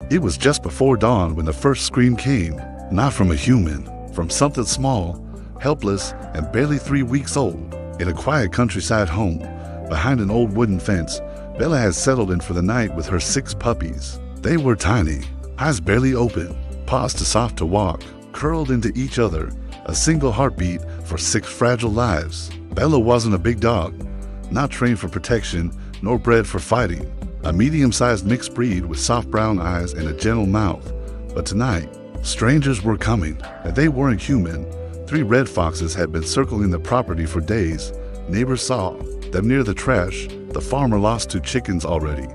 It was just before dawn when the first scream came, not from a human, from something small, helpless, and barely 3 weeks old. In a quiet countryside home, behind an old wooden fence, Bella had settled in for the night with her 6 puppies. They were tiny, eyes barely open, paws too soft to walk, curled into each other, a single heartbeat for 6 fragile lives. Bella wasn't a big dog, not trained for protection, nor bred for fighting. A medium-sized mixed breed with soft brown eyes and a gentle mouth. But tonight, strangers were coming, and they weren't human. 3 red foxes had been circling the property for days. Neighbors saw them near the trash. The farmer lost 2 chickens already.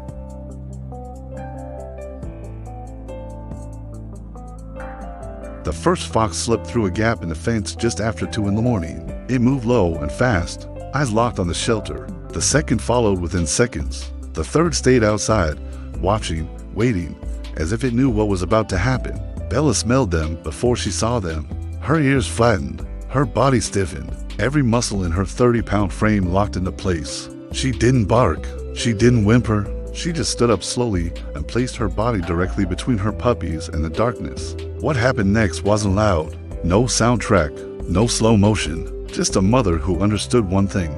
The first fox slipped through a gap in the fence just after 2 in the morning. It moved low and fast, eyes locked on the shelter. The second followed within seconds. The third stayed outside, watching, waiting, as if it knew what was about to happen. Bella smelled them before she saw them. Her ears flattened, her body stiffened, every muscle in her 30-pound frame locked into place. She didn't bark, she didn't whimper, she just stood up slowly and placed her body directly between her puppies and the darkness. What happened next wasn't loud, no soundtrack, no slow motion, just a mother who understood one thing: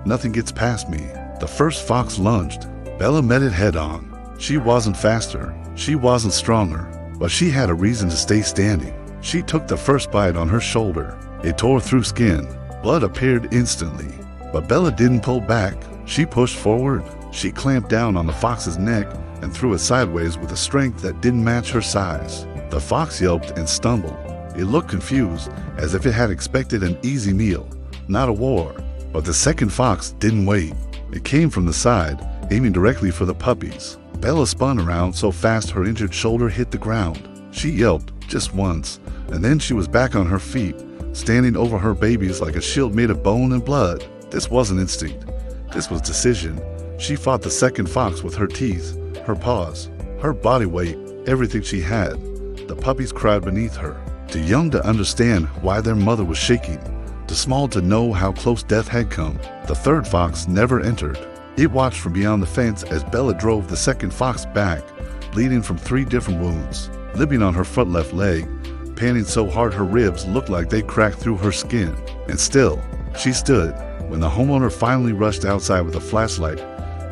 nothing gets past me. The first fox lunged. Bella met it head on. She wasn't faster, she wasn't stronger, but she had a reason to stay standing. She took the first bite on her shoulder. It tore through skin. Blood appeared instantly. But Bella didn't pull back. She pushed forward. She clamped down on the fox's neck and threw it sideways with a strength that didn't match her size. The fox yelped and stumbled. It looked confused, as if it had expected an easy meal, not a war. But the second fox didn't wait. It came from the side, aiming directly for the puppies. Bella spun around so fast her injured shoulder hit the ground. She yelped just once, and then she was back on her feet, standing over her babies like a shield made of bone and blood. This wasn't instinct. This was decision. She fought the second fox with her teeth, her paws, her body weight, everything she had. The puppies cried beneath her, too young to understand why their mother was shaking, too small to know how close death had come. The third fox never entered. It watched from beyond the fence as Bella drove the second fox back, bleeding from 3 different wounds, limping on her front left leg, panting so hard her ribs looked like they cracked through her skin. And still, she stood. When the homeowner finally rushed outside with a flashlight,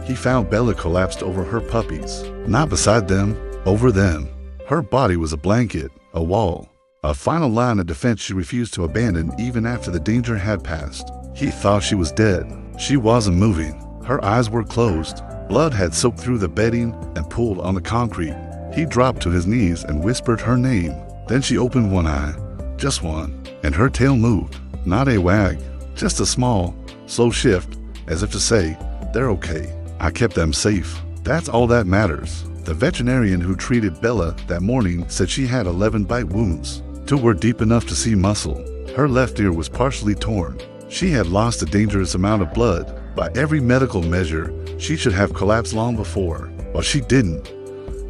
he found Bella collapsed over her puppies. Not beside them, over them. Her body was a blanket, a wall, a final line of defense she refused to abandon even after the danger had passed. He thought she was dead. She wasn't moving. Her eyes were closed. Blood had soaked through the bedding and pooled on the concrete. He dropped to his knees and whispered her name. Then she opened one eye, just one, and her tail moved. Not a wag, just a small, slow shift, as if to say, "They're okay. I kept them safe." That's all that matters. The veterinarian who treated Bella that morning said she had 11 bite wounds. 2 were deep enough to see muscle. Her left ear was partially torn. She had lost a dangerous amount of blood. By every medical measure, she should have collapsed long before. But she didn't.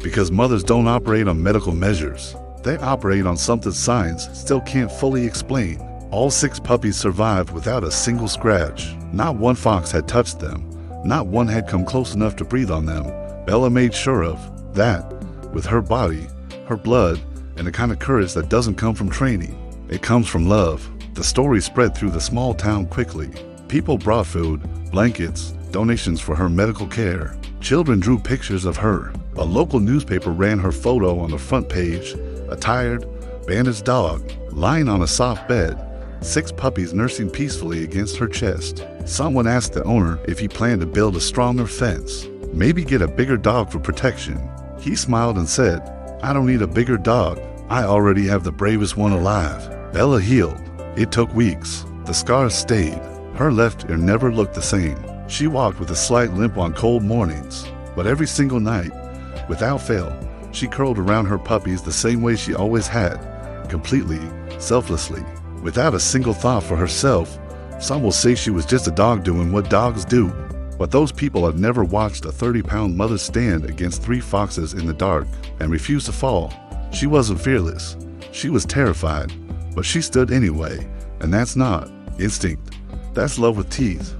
Because mothers don't operate on medical measures. They operate on something science still can't fully explain. All 6 puppies survived without a single scratch. Not one fox had touched them. Not one had come close enough to breathe on them. Bella made sure of that with her body, her blood, and the kind of courage that doesn't come from training. It comes from love. The story spread through the small town quickly. People brought food, blankets, donations for her medical care. Children drew pictures of her. A local newspaper ran her photo on the front page. A tired, bandaged dog lying on a soft bed, 6 puppies nursing peacefully against her chest. Someone asked the owner if he planned to build a stronger fence, maybe get a bigger dog for protection. He smiled and said, "I don't need a bigger dog. I already have the bravest one alive." Bella healed. It took weeks. The scars stayed. Her left ear never looked the same. She walked with a slight limp on cold mornings, but every single night, without fail, she curled around her puppies the same way she always had, completely, selflessly, without a single thought for herself. Some will say she was just a dog doing what dogs do, but those people have never watched a 30-pound mother stand against 3 foxes in the dark and refuse to fall. She wasn't fearless. She was terrified, but she stood anyway, and that's not instinct. That's love with teeth.